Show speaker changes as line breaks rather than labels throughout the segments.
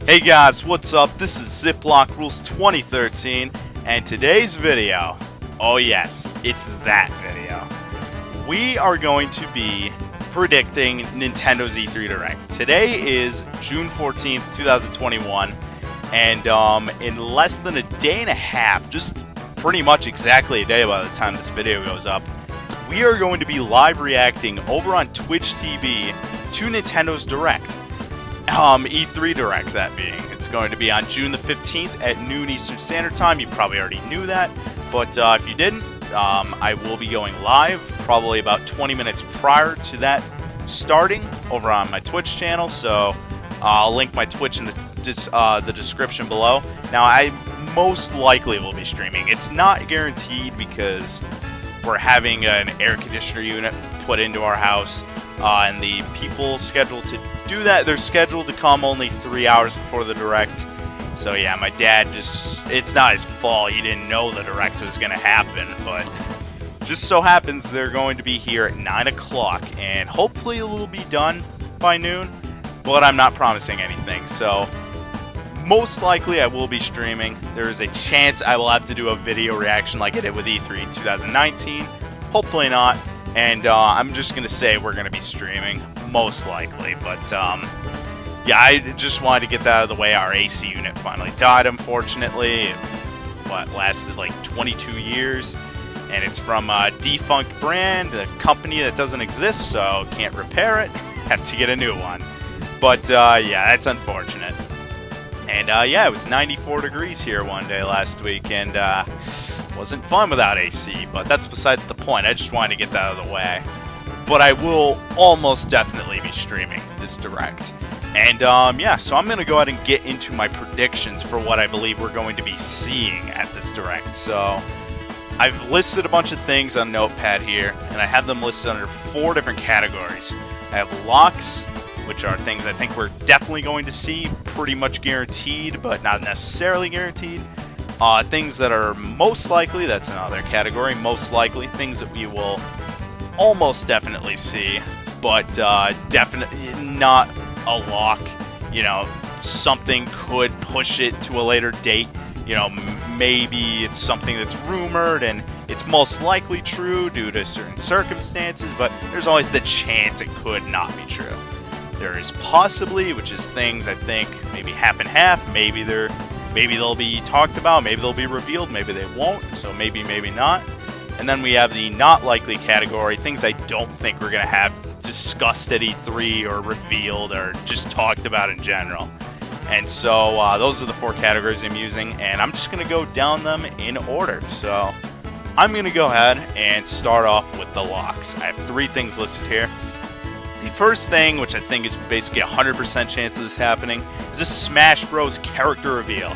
Hey guys, what's up? This is Ziploc Rules 2013, and today's video, oh yes, it's that video. We are going to be predicting Nintendo's E3 Direct. Today is June 14th, 2021, and in less than a day and a half, just pretty much exactly a day by the time this video goes up, we are going to be live reacting over on Twitch TV to Nintendo's Direct. E3 Direct, that being. It's going to be on June the 15th at noon Eastern Standard Time. You probably already knew that, but if you didn't, I will be going live probably about 20 minutes prior to that starting over on my Twitch channel, so I'll link my Twitch in the description below. Now, I most likely will be streaming. It's not guaranteed because we're having an air conditioner unit put into our house, and the people scheduled to do that, they're scheduled to come only 3 hours before the Direct. So yeah, my dad it's not his fault, he didn't know the Direct was going to happen, but just so happens they're going to be here at 9 o'clock, and hopefully it will be done by noon, but I'm not promising anything, so most likely I will be streaming. There is a chance I will have to do a video reaction like I did with E3 2019, hopefully not, and I'm just going to say we're going to be streaming, most likely, but yeah, I just wanted to get that out of the way. Our AC unit finally died, unfortunately. What, lasted like 22 years, and it's from a defunct brand, a company that doesn't exist, so can't repair it, have to get a new one. But yeah, that's unfortunate. And yeah, it was 94 degrees here one day last week, and wasn't fun without AC, but that's besides the point. I just wanted to get that out of the way. But I will almost definitely be streaming this Direct. And yeah, so I'm going to go ahead and get into my predictions for what I believe we're going to be seeing at this Direct. So I've listed a bunch of things on Notepad here, and I have them listed under 4 different categories. I have locks, which are things I think we're definitely going to see, pretty much guaranteed, but not necessarily guaranteed. Things that are most likely, that's another category, most likely, things that we will almost definitely see, but definitely not a lock. You know, something could push it to a later date. You know, maybe it's something that's rumored and it's most likely true due to certain circumstances, but there's always the chance it could not be true. There is possibly, which is things I think maybe half and half, maybe they'll be talked about, maybe they'll be revealed, maybe they won't, so maybe not. And then we have the not likely category, things I don't think we're going to have discussed at E3 or revealed or just talked about in general. And so those are the 4 categories I'm using, and I'm just going to go down them in order. So I'm going to go ahead and start off with the locks. I have 3 things listed here. The first thing, which I think is basically a 100% chance of this happening, is a Smash Bros. Character reveal.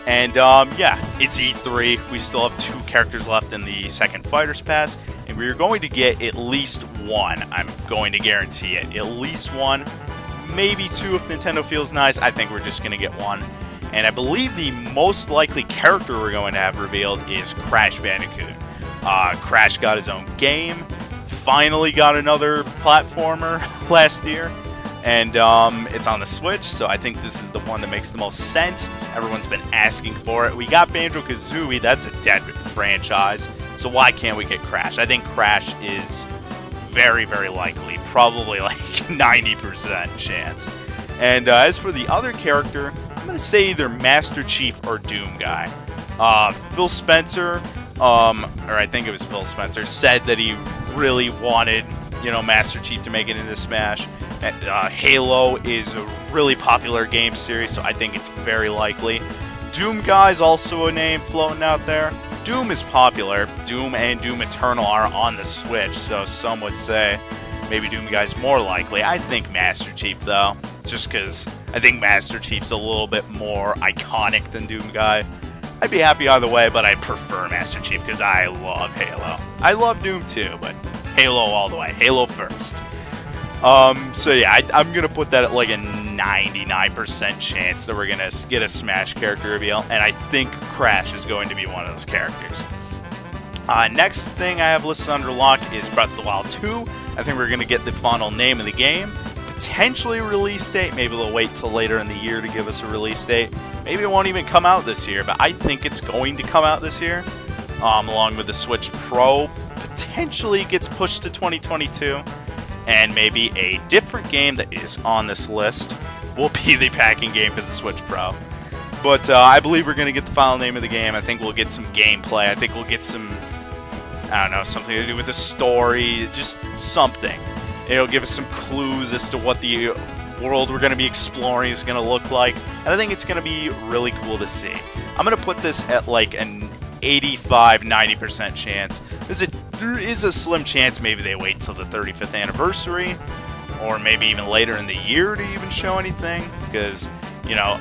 And yeah, it's E3. We still have 2 characters left in the second Fighters Pass, and we're going to get at least 1. I'm going to guarantee it. At least 1, maybe 2 if Nintendo feels nice. I think we're just going to get 1. And I believe the most likely character we're going to have revealed is Crash Bandicoot. Crash got his own game, finally got another platformer last year. And it's on the Switch, so I think this is the one that makes the most sense. Everyone's been asking for it. We got Banjo-Kazooie, that's a dead franchise, so why can't we get Crash? I think Crash is very, very likely, probably like 90% chance. And as for the other character, I'm going to say either Master Chief or Doom Guy. Phil Spencer, or I think it was Phil Spencer, said that he really wanted, you know, Master Chief to make it into Smash. Halo is a really popular game series, so I think it's very likely. Doom Guy's also a name floating out there. Doom is popular. Doom and Doom Eternal are on the Switch, so some would say maybe Doom Guy's more likely. I think Master Chief, though, just because I think Master Chief's a little bit more iconic than Doom Guy. I'd be happy either way, but I prefer Master Chief because I love Halo. I love Doom too, but Halo all the way. Halo first. So yeah, I'm going to put that at like a 99% chance that we're going to get a Smash character reveal, and I think Crash is going to be one of those characters. Next thing I have listed under lock is Breath of the Wild 2. I think we're going to get the final name of the game. potentially a release date. Maybe they'll wait till later in the year to give us a release date. Maybe it won't even come out this year, but I think it's going to come out this year, along with the Switch Pro. Potentially gets pushed to 2022, and maybe a different game that is on this list will be the packing game for the Switch Pro. But I believe we're going to get the final name of the game. I think we'll get some gameplay. I think we'll get some, I don't know, something to do with the story, just something. It'll give us some clues as to what the world we're going to be exploring is going to look like. And I think it's going to be really cool to see. I'm going to put this at like an 85-90% chance. There is a slim chance maybe they wait till the 35th anniversary, or maybe even later in the year to even show anything, because, you know,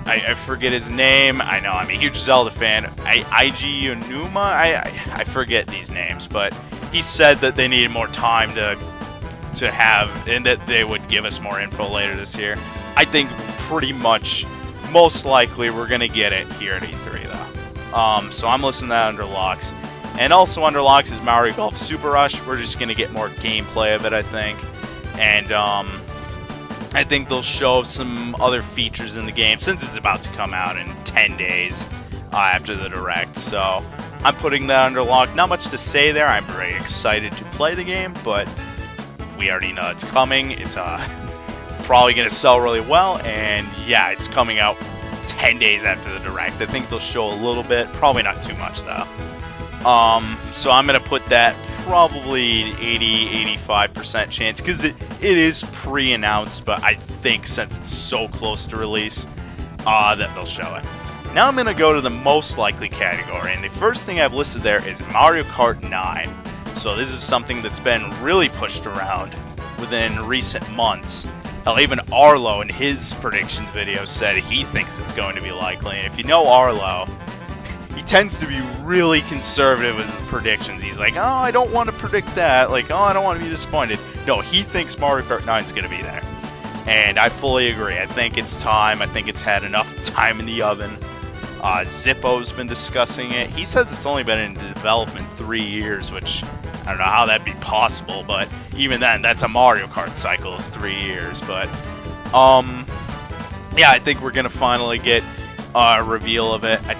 I forget his name. I know, I'm a huge Zelda fan. Eiji Onuma? I forget these names, but he said that they needed more time to have, and that they would give us more info later this year. I think pretty much, most likely, we're going to get it here at E3, though. So I'm listing that under locks. And also under locks is Mario Golf Super Rush. We're just going to get more gameplay of it, I think. And I think they'll show some other features in the game, since it's about to come out in 10 days after the Direct. So I'm putting that under lock. Not much to say there. I'm very excited to play the game, but we already know it's coming. It's probably going to sell really well, and yeah, it's coming out 10 days after the Direct. I think they'll show a little bit, probably not too much though. So I'm going to put that probably 80-85% chance, because it is pre-announced, but I think since it's so close to release, that they'll show it. Now I'm going to go to the most likely category, and the first thing I've listed there is Mario Kart 9. So this is something that's been really pushed around within recent months. Hell, even Arlo in his predictions video said he thinks it's going to be likely. And if you know Arlo, he tends to be really conservative with his predictions. He's like, oh, I don't want to predict that. Like, oh, I don't want to be disappointed. No, he thinks Mario Kart 9 is going to be there. And I fully agree. I think it's time. I think it's had enough time in the oven. Zippo's been discussing it. He says it's only been in development 3 years, which I don't know how that'd be possible, but even then, that's a Mario Kart cycle is 3 years. But yeah, I think we're gonna finally get a reveal of it. I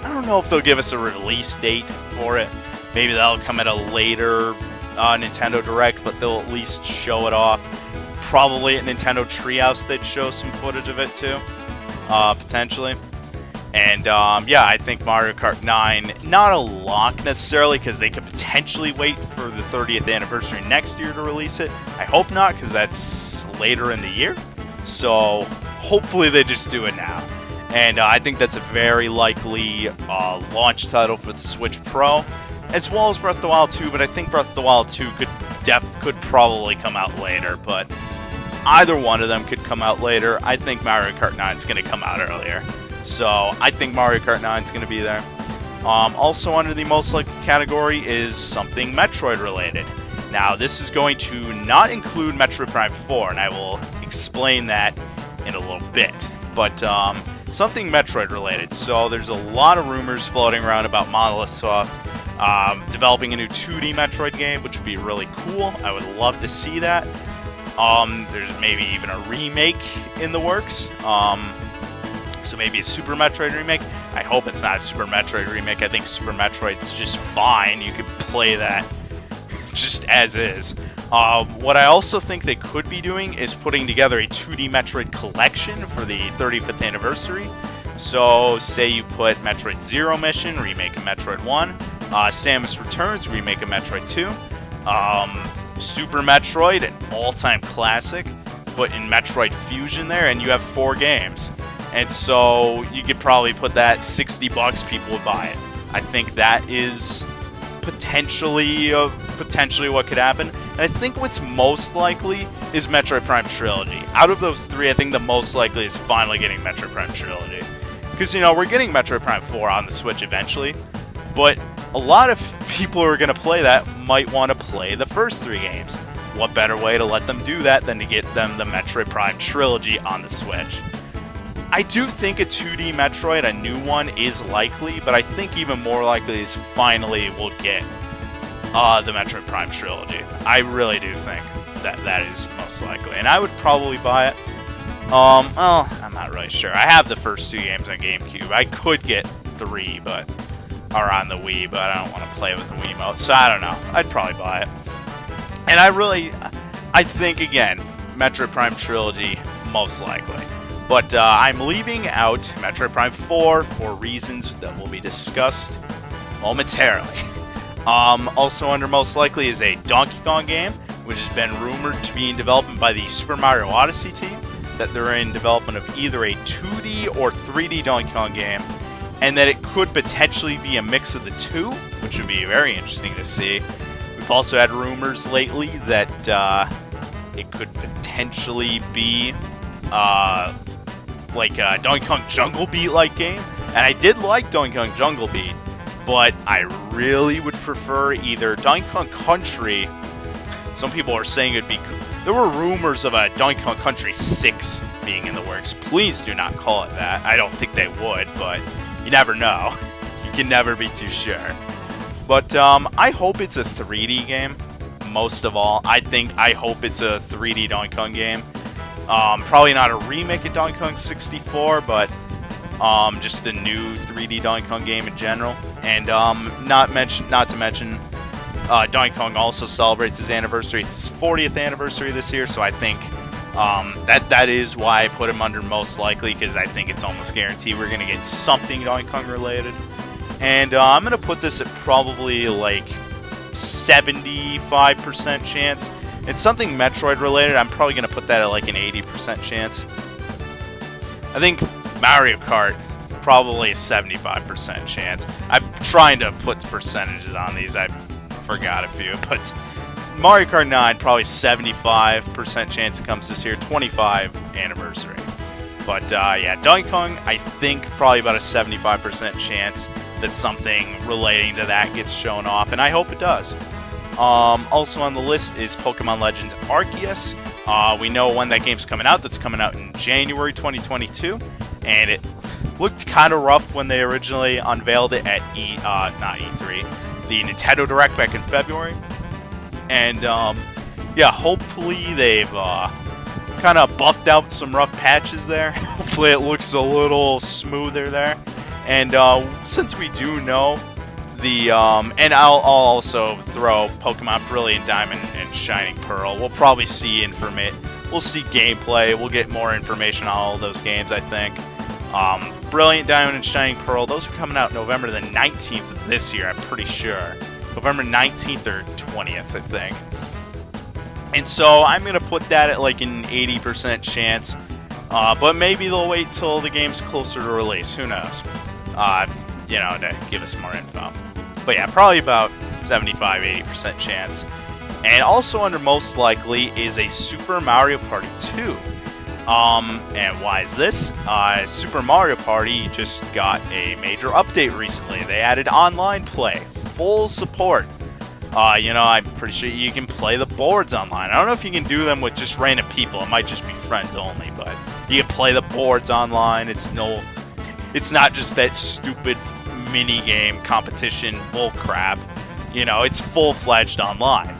don't know if they'll give us a release date for it. Maybe that'll come at a later Nintendo Direct, but they'll at least show it off. Probably at Nintendo Treehouse, they'd show some footage of it too, potentially. And yeah, I think Mario Kart 9, not a lock necessarily, because they could potentially wait for the 30th anniversary next year to release it. I hope not, because that's later in the year. So hopefully they just do it now. And I think that's a very likely launch title for the Switch Pro, as well as Breath of the Wild 2. But I think Breath of the Wild 2 could probably come out later. But either one of them could come out later. I think Mario Kart 9 is going to come out earlier. So I think Mario Kart 9 is going to be there. Also under the most likely category is something Metroid related. Now this is going to not include Metroid Prime 4, and I will explain that in a little bit. But something Metroid related. So there's a lot of rumors floating around about Monolith Soft developing a new 2D Metroid game, which would be really cool. I would love to see that. There's maybe even a remake in the works. So maybe a Super Metroid remake. I hope it's not a Super Metroid remake. I think Super Metroid's just fine. You could play that just as is. What I also think they could be doing is putting together a 2D Metroid collection for the 35th anniversary. So say you put Metroid Zero Mission, remake of Metroid 1, Samus Returns, remake of Metroid 2, Super Metroid, an all-time classic, put in Metroid Fusion there, and you have 4 games. And so you could probably put that $60, people would buy it. I think that is potentially what could happen. And I think what's most likely is Metroid Prime Trilogy. Out of those 3, I think the most likely is finally getting Metroid Prime Trilogy. Because, you know, we're getting Metroid Prime 4 on the Switch eventually, but a lot of people who are going to play that might want to play the first 3 games. What better way to let them do that than to get them the Metroid Prime Trilogy on the Switch? I do think a 2D Metroid, a new one, is likely, but I think even more likely is finally we'll get the Metroid Prime Trilogy. I really do think. that is most likely, and I would probably buy it. Well, I'm not really sure. I have the first 2 games on GameCube. I could get 3, or on the Wii, but I don't want to play with the Wiimote, so I don't know. I'd probably buy it. And I think, again, Metroid Prime Trilogy, most likely. But I'm leaving out Metroid Prime 4 for reasons that will be discussed momentarily. Also under most likely is a Donkey Kong game, which has been rumored to be in development by the Super Mario Odyssey team, that they're in development of either a 2D or 3D Donkey Kong game, and that it could potentially be a mix of the two, which would be very interesting to see. We've also had rumors lately that it could potentially be like a Donkey Kong Jungle Beat-like game, and I did like Donkey Kong Jungle Beat, but I really would prefer either Donkey Kong Country. Some people are saying it'd be. There were rumors of a Donkey Kong Country 6 being in the works. Please do not call it that. I don't think they would, but you never know. You can never be too sure. But I hope it's a 3D game. Most of all, I hope it's a 3D Donkey Kong game. Probably not a remake of Donkey Kong 64, but just a new 3D Donkey Kong game in general. And not to mention, Donkey Kong also celebrates his anniversary. It's his 40th anniversary this year, so I think that is why I put him under most likely, because I think it's almost guaranteed we're going to get something Donkey Kong related. And I'm going to put this at probably like 75% chance. It's something Metroid related. I'm probably going to put that at like an 80% chance. I think Mario Kart, probably a 75% chance. I'm trying to put percentages on these. I forgot a few, but Mario Kart 9, probably 75% chance it comes this year, 25 anniversary. But yeah, Donkey Kong, I think probably about a 75% chance that something relating to that gets shown off, and I hope it does. Also on the list is Pokemon Legends Arceus. We know when that game's coming out. That's coming out in January 2022, and it looked kind of rough when they originally unveiled it at not E3, the Nintendo Direct back in February. And yeah, hopefully they've kind of buffed out some rough patches there. Hopefully it looks a little smoother there. And since we do know the and I'll also throw Pokemon Brilliant Diamond and Shining Pearl. We'll probably see we'll see gameplay. We'll get more information on all of those games, I think. Brilliant Diamond and Shining Pearl, those are coming out November the 19th of this year, I'm pretty sure. November 19th or 20th, I think. And so I'm going to put that at like an 80% chance. But maybe they'll wait till the game's closer to release. Who knows? You know, to give us more info. But yeah, probably about 75-80% chance. And also under most likely is a Super Mario Party 2. And why is this? Super Mario Party just got a major update recently. They added online play, full support. You know, I'm pretty sure you can play the boards online. I don't know if you can do them with just random people. It might just be friends only, but you can play the boards online. It's not just that stupid mini game competition bullcrap. You know, it's full-fledged online.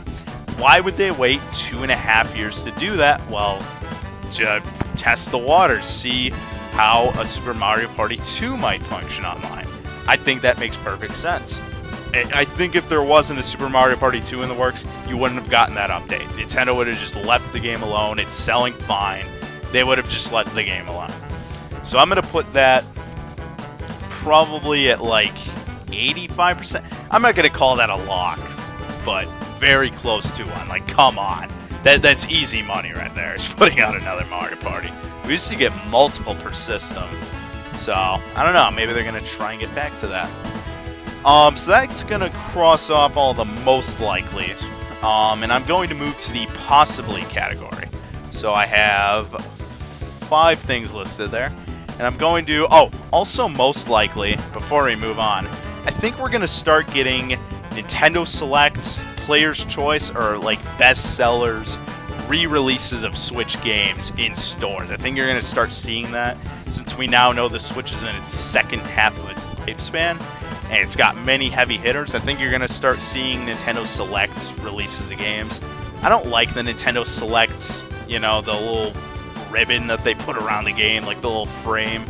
Why would they wait 2.5 years to do that? Well, to test the waters, see how a Super Mario Party 2 might function online. I think that makes perfect sense. I think if there wasn't a Super Mario Party 2 in the works, you wouldn't have gotten that update. Nintendo would have just left the game alone. It's selling fine. They would have just let the game alone. So I'm going to put that probably at like 85%. I'm not going to call that a lock, but very close to one. Like, come on. That's easy money right there. It's putting out another Mario Party. We used to get multiple per system. So, I don't know. Maybe they're going to try and get back to that. So that's going to cross off all the most likelies. And I'm going to move to the possibly category. So I have 5 things listed there. And I'm going to... Oh, also most likely, before we move on, I think we're going to start getting Nintendo Select, Player's Choice, or like best sellers, re-releases of Switch games in stores. I think you're going to start seeing that since we now know the Switch is in its second half of its lifespan. And it's got many heavy hitters. I think you're going to start seeing Nintendo Select releases of games I don't like the Nintendo Selects, you know, the little ribbon that they put around the game, like the little frame.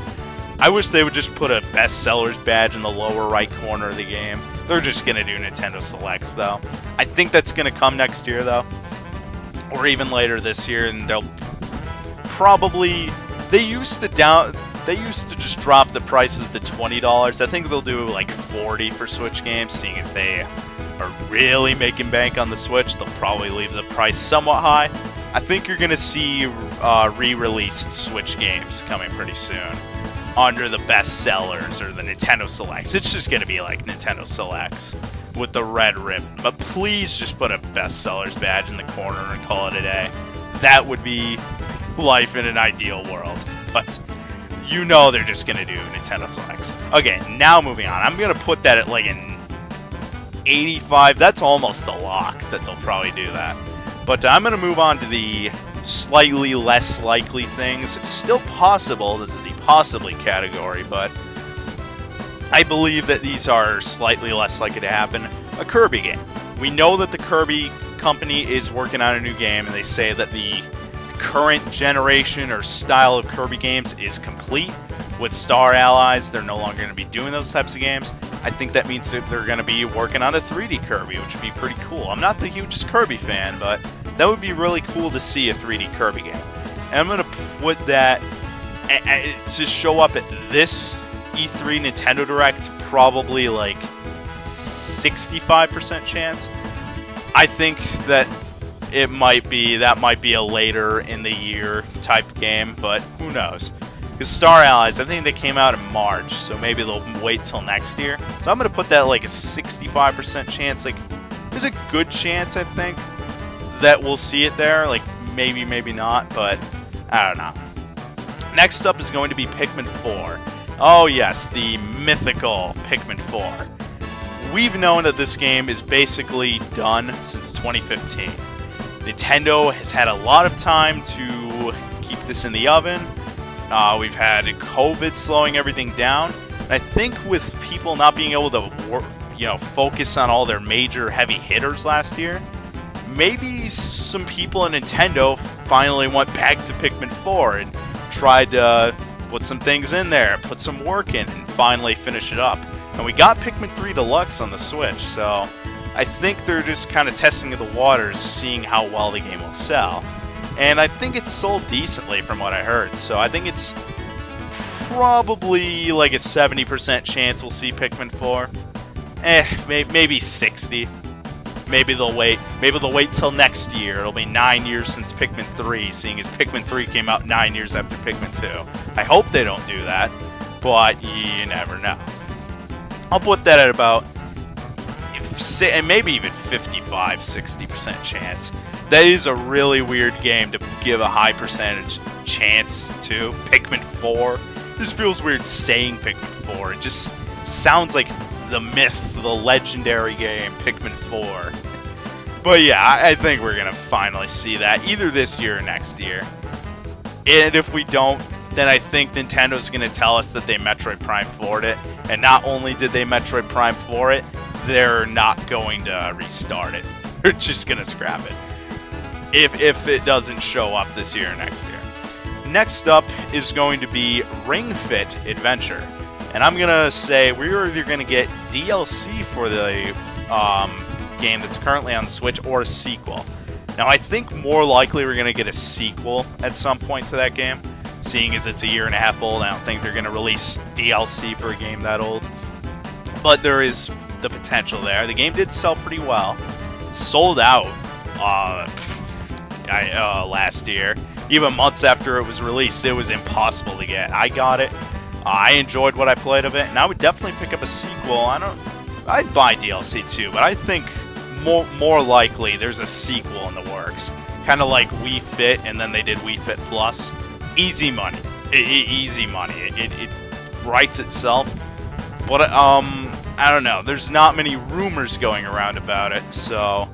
I wish they would just put a Best Sellers badge in the lower right corner of the game. They're just going to do Nintendo Selects, though. I think that's going to come next year, though. Or even later this year, and they'll probably... They used to just drop the prices to $20. I think they'll do like $40 for Switch games, seeing as they are really making bank on the Switch. They'll probably leave the price somewhat high. I think you're going to see re-released Switch games coming pretty soon under the Best Sellers or the Nintendo Selects. It's just going to be like Nintendo Selects with the red ribbon. But please just put a Best Sellers badge in the corner and call it a day. That would be life in an ideal world. But you know they're just going to do Nintendo Selects. Okay, now moving on. I'm going to put that at like an 85. That's almost a lock that they'll probably do that. But I'm going to move on to the slightly less likely things. It's still possible. This is the possibly category, but I believe that these are slightly less likely to happen. A Kirby game. We know that the Kirby company is working on a new game, and they say that the current generation or style of Kirby games is complete. With Star Allies, they're no longer going to be doing those types of games. I think that means that they're going to be working on a 3D Kirby, which would be pretty cool. I'm not the hugest Kirby fan, but that would be really cool to see a 3D Kirby game. And I'm going to put that to show up at this E3 Nintendo Direct, probably like 65% chance. I think that that might be a later in the year type game, but who knows? Because Star Allies, I think they came out in March, so maybe they'll wait till next year. So I'm going to put that like a 65% chance. Like, there's a good chance, I think, that we'll see it there. Like, maybe, maybe not, but I don't know. Next up is going to be Pikmin 4. Oh yes, the mythical Pikmin 4. We've known that this game is basically done since 2015. Nintendo has had a lot of time to keep this in the oven. We've had COVID slowing everything down. And I think with people not being able to focus on all their major heavy hitters last year, maybe some people in Nintendo finally went back to Pikmin 4 and tried to put some things in there, put some work in, and finally finish it up. And we got Pikmin 3 Deluxe on the Switch, so I think they're just kind of testing the waters, seeing how well the game will sell. And I think it's sold decently from what I heard, so I think it's probably like a 70% chance we'll see Pikmin 4. Maybe 60. Maybe they'll wait. Maybe they'll wait till next year. It'll be 9 years since Pikmin 3, seeing as Pikmin 3 came out 9 years after Pikmin 2. I hope they don't do that, but you never know. I'll put that at about, maybe even 55, 60% chance. That is a really weird game to give a high percentage chance to. Pikmin 4. It just feels weird saying Pikmin 4. It just sounds like the myth, the legendary game, Pikmin 4. But yeah, I think we're going to finally see that either this year or next year. And if we don't, then I think Nintendo's going to tell us that they Metroid Prime 4'd it. And not only did they Metroid Prime 4 it, they're not going to restart it. They're just going to scrap it. If it doesn't show up this year or next year. Next up is going to be Ring Fit Adventure. And I'm going to say we're either going to get DLC for the game that's currently on the Switch or a sequel. Now, I think more likely we're going to get a sequel at some point to that game. Seeing as it's a year and a half old, I don't think they're going to release DLC for a game that old. But there is the potential there. The game did sell pretty well. It sold out last year. Even months after it was released, it was impossible to get. I got it. I enjoyed what I played of it, and I would definitely pick up a sequel. I'd buy DLC too, but I think more likely there's a sequel in the works. Kind of like Wii Fit, and then they did Wii Fit Plus. Easy money. Easy money. It writes itself. But I don't know. There's not many rumors going around about it, so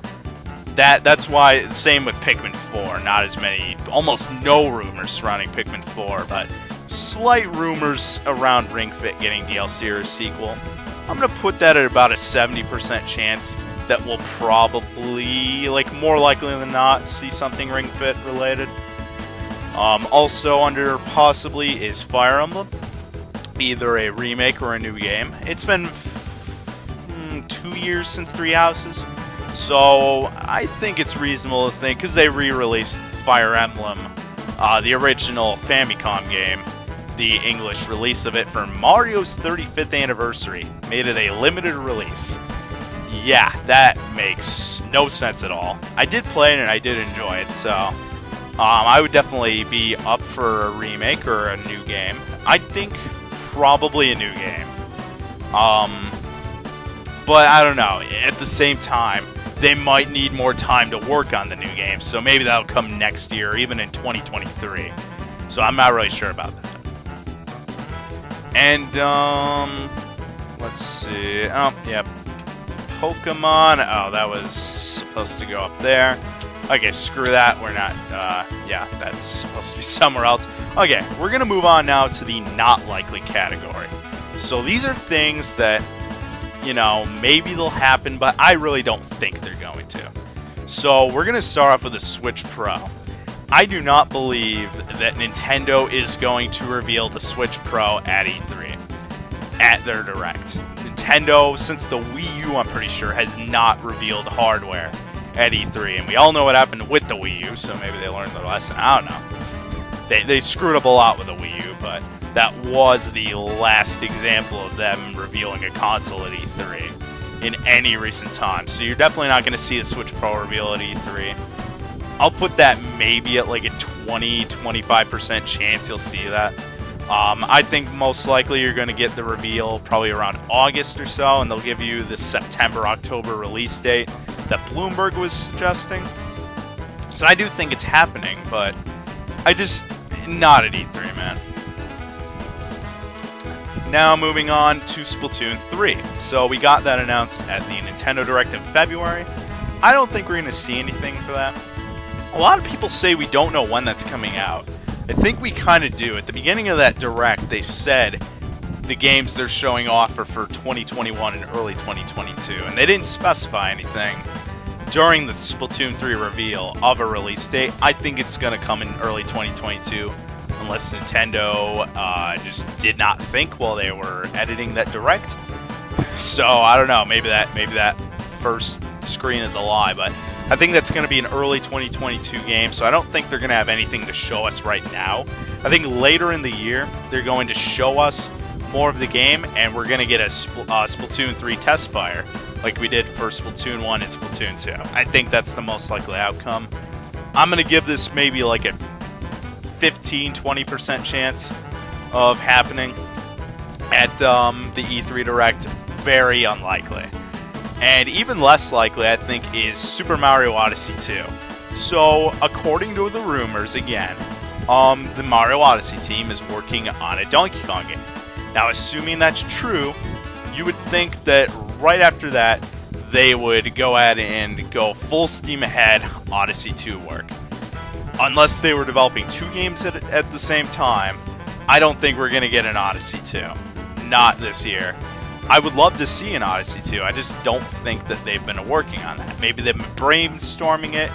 that's why. Same with Pikmin 4. Not as many. Almost no rumors surrounding Pikmin 4, but slight rumors around Ring Fit getting DLC or a sequel. I'm going to put that at about a 70% chance that we'll probably, like more likely than not see something Ring Fit related. Also under possibly is Fire Emblem, either a remake or a new game. It's been 2 years since Three Houses, so I think it's reasonable to think, because they re-released Fire Emblem, the original Famicom game, the English release of it for Mario's 35th anniversary, made it a limited release. Yeah, that makes no sense at all. I did play it and I did enjoy it, so I would definitely be up for a remake or a new game. I think probably a new game. But I don't know. At the same time, they might need more time to work on the new game, so maybe that'll come next year, or even in 2023. So I'm not really sure about that. And let's see. Oh, yeah. Pokemon. Oh, that was supposed to go up there. Okay, screw that. We're not, yeah, that's supposed to be somewhere else. Okay, we're going to move on now to the not likely category. So these are things that, you know, maybe they'll happen, but I really don't think they're going to. So we're going to start off with the Switch Pro. I do not believe that Nintendo is going to reveal the Switch Pro at E3, at their Direct. Nintendo, since the Wii U, I'm pretty sure, has not revealed hardware at E3, and we all know what happened with the Wii U, so maybe they learned their lesson. I don't know. They screwed up a lot with the Wii U, but that was the last example of them revealing a console at E3 in any recent time. So you're definitely not going to see a Switch Pro reveal at E3. I'll put that maybe at like a 20-25% chance you'll see that. I think most likely you're going to get the reveal probably around August or so, and they'll give you the September-October release date that Bloomberg was suggesting. So I do think it's happening, but I just, not at E3, man. Now moving on to Splatoon 3. So we got that announced at the Nintendo Direct in February. I don't think we're going to see anything for that. A lot of people say we don't know when that's coming out. I think we kind of do. At the beginning of that Direct, they said the games they're showing off are for 2021 and early 2022, and they didn't specify anything during the Splatoon 3 reveal of a release date. I think it's going to come in early 2022, unless Nintendo just did not think while they were editing that Direct. So I don't know. Maybe that first screen is a lie, but I think that's going to be an early 2022 game, so I don't think they're going to have anything to show us right now. I think later in the year, they're going to show us more of the game, and we're going to get a Splatoon 3 test fire, like we did for Splatoon 1 and Splatoon 2. I think that's the most likely outcome. I'm going to give this maybe like a 15-20% chance of happening at the E3 Direct. Very unlikely. And even less likely, I think, is Super Mario Odyssey 2. So, according to the rumors, again, the Mario Odyssey team is working on a Donkey Kong game. Now, assuming that's true, you would think that right after that, they would go ahead and go full steam ahead Odyssey 2 work. Unless they were developing two games at the same time, I don't think we're going to get an Odyssey 2. Not this year. I would love to see an Odyssey 2. I just don't think that they've been working on that. Maybe they've been brainstorming it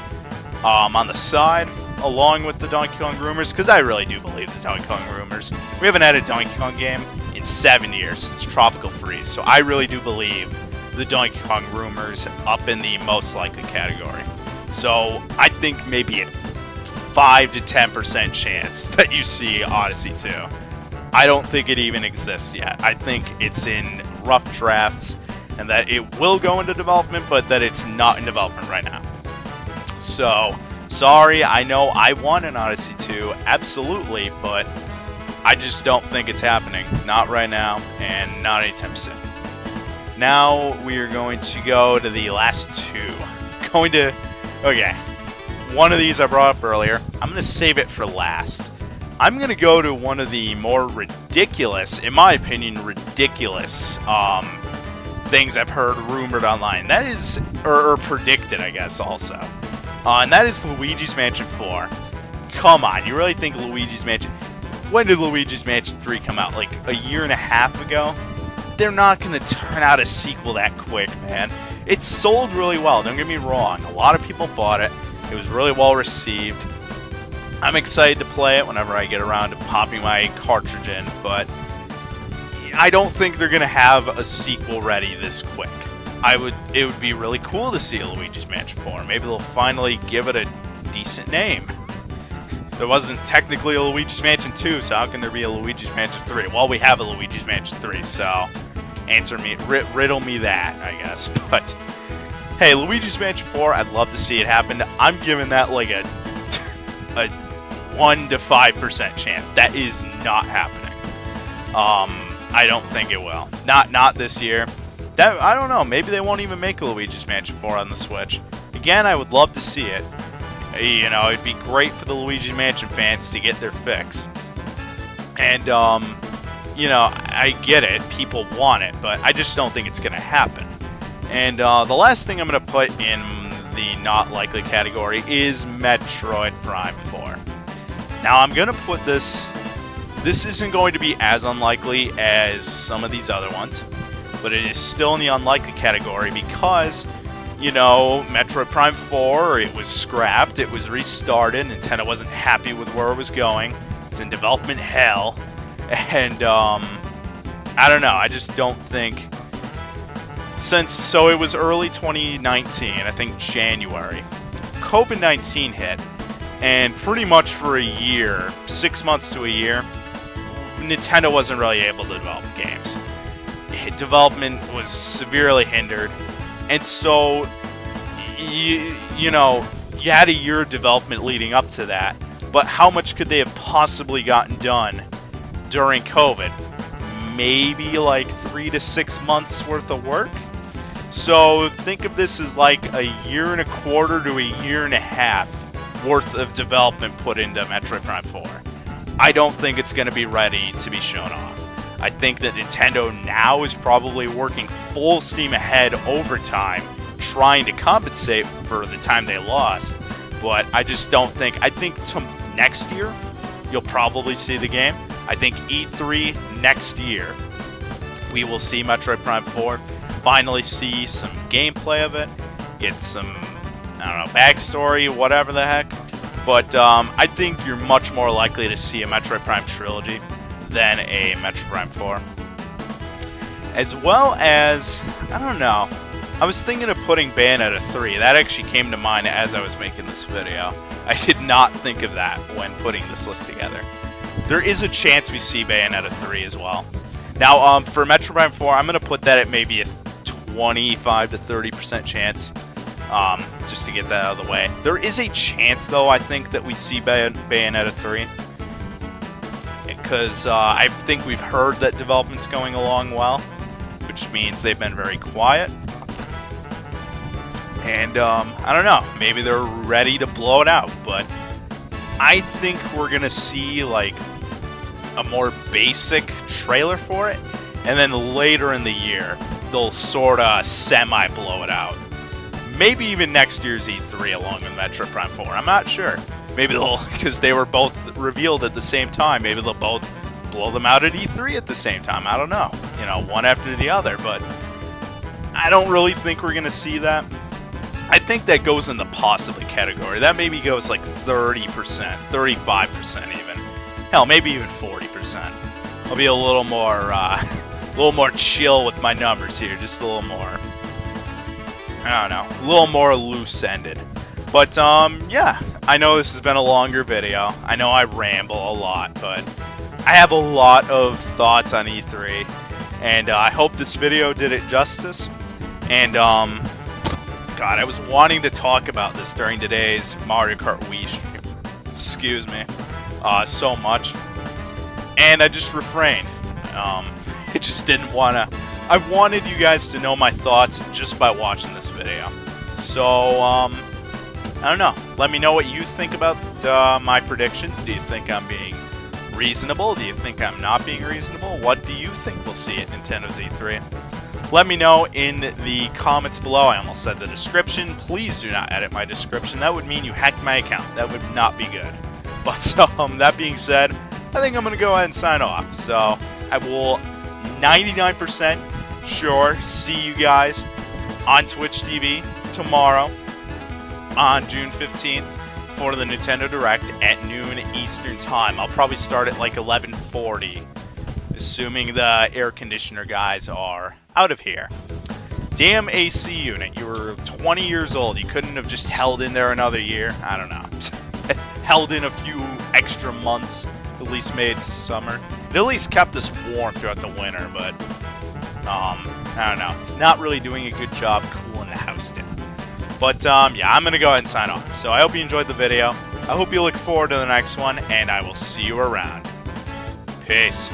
on the side, along with the Donkey Kong rumors, because I really do believe the Donkey Kong rumors. We haven't had a Donkey Kong game in 7 years since Tropical Freeze, so I really do believe the Donkey Kong rumors up in the most likely category. So I think maybe a 5 to 10% chance that you see Odyssey 2. I don't think it even exists yet. I think it's in rough drafts and that it will go into development, but that it's not in development right now. So, sorry, I know I want an Odyssey 2, absolutely, but I just don't think it's happening. Not right now, and not anytime soon. Now, we are going to go to the last two. Okay, one of these I brought up earlier. I'm going to save it for last. I'm going to go to one of the more ridiculous, in my opinion, ridiculous things I've heard rumored online. That is, or predicted, I guess, also. And that is Luigi's Mansion 4. Come on, you really think Luigi's Mansion... When did Luigi's Mansion 3 come out? Like a year and a half ago? They're not going to turn out a sequel that quick, man. It sold really well, don't get me wrong. A lot of people people bought it. It was really well received. I'm excited to play it whenever I get around to popping my cartridge in, but I don't think they're going to have a sequel ready this quick. It would be really cool to see a Luigi's Mansion 4. Maybe they'll finally give it a decent name. There wasn't technically a Luigi's Mansion 2, so how can there be a Luigi's Mansion 3? Well, we have a Luigi's Mansion 3, so riddle me that, I guess. But hey, Luigi's Mansion 4, I'd love to see it happen. I'm giving that like a 1 to 5% chance. That is not happening. I don't think it will. Not this year. I don't know. Maybe they won't even make a Luigi's Mansion 4 on the Switch. Again, I would love to see it. You know, it'd be great for the Luigi's Mansion fans to get their fix. And, you know, I get it. People want it, but I just don't think it's going to happen. And the last thing I'm going to put in the not likely category is Metroid Prime 4. Now, I'm going to put this isn't going to be as unlikely as some of these other ones, but it is still in the unlikely category because, you know, Metroid Prime 4, it was scrapped, it was restarted, Nintendo wasn't happy with where it was going, it's in development hell, and, I don't know, I just don't think, so it was early 2019, I think January, COVID-19 hit, and pretty much for a year, 6 months to a year, Nintendo wasn't really able to develop games. Development was severely hindered, and so you know, you had a year of development leading up to that, but how much could they have possibly gotten done during COVID? Maybe like 3 to 6 months worth of work. So think of this as like a year and a quarter to a year and a half worth of development put into Metroid Prime 4. I don't think it's going to be ready to be shown off. I think that Nintendo now is probably working full steam ahead overtime, trying to compensate for the time they lost. But I just don't think, I think next year, you'll probably see the game. I think E3 next year, we will see Metroid Prime 4, finally see some gameplay of it, get some, I don't know, backstory, whatever the heck. But I think you're much more likely to see a Metroid Prime trilogy than a Metroid Prime 4. As well as, I don't know, I was thinking of putting Bayonetta 3. That actually came to mind as I was making this video. I did not think of that when putting this list together. There is a chance we see Bayonetta 3 as well. Now, for Metroid Prime 4, I'm going to put that at maybe a 25 to 30% chance. Just to get that out of the way. There is a chance, though, I think, that we see Bayonetta 3. Because I think we've heard that development's going along well, which means they've been very quiet. And, I don't know, maybe they're ready to blow it out, but I think we're going to see, like, a more basic trailer for it, and then later in the year, they'll sort of semi-blow it out. Maybe even next year's E3 along with Metroid Prime 4. I'm not sure. Maybe they'll, because they were both revealed at the same time, maybe they'll both blow them out at E3 at the same time. I don't know. You know, one after the other, but I don't really think we're going to see that. I think that goes in the possibly category. That maybe goes like 30%, 35% even. Hell, maybe even 40%. I'll be a little more chill with my numbers here, just a little more. I don't know, a little more loose-ended. But, yeah, I know this has been a longer video. I know I ramble a lot, but I have a lot of thoughts on E3. And I hope this video did it justice. And, God, I was wanting to talk about this during today's Mario Kart Wii stream. Excuse me. So much. And I just refrained. I just didn't want to... I wanted you guys to know my thoughts just by watching this video. So, I don't know. Let me know what you think about my predictions. Do you think I'm being reasonable? Do you think I'm not being reasonable? What do you think we'll see at Nintendo's E3? Let me know in the comments below. I almost said the description. Please do not edit my description. That would mean you hacked my account. That would not be good. But, that being said, I think I'm going to go ahead and sign off. So, I will 99% sure see you guys on Twitch TV tomorrow. on June 15th for the Nintendo Direct at noon Eastern Time. I'll probably start at like 11:40, assuming the air conditioner guys are out of here. Damn AC unit, you were 20 years old. You couldn't have just held in there another year? I don't know. Held in a few extra months, at least made it to summer. It at least kept us warm throughout the winter, but I don't know. It's not really doing a good job cooling the house down. But yeah, I'm going to go ahead and sign off. So I hope you enjoyed the video. I hope you look forward to the next one, and I will see you around. Peace.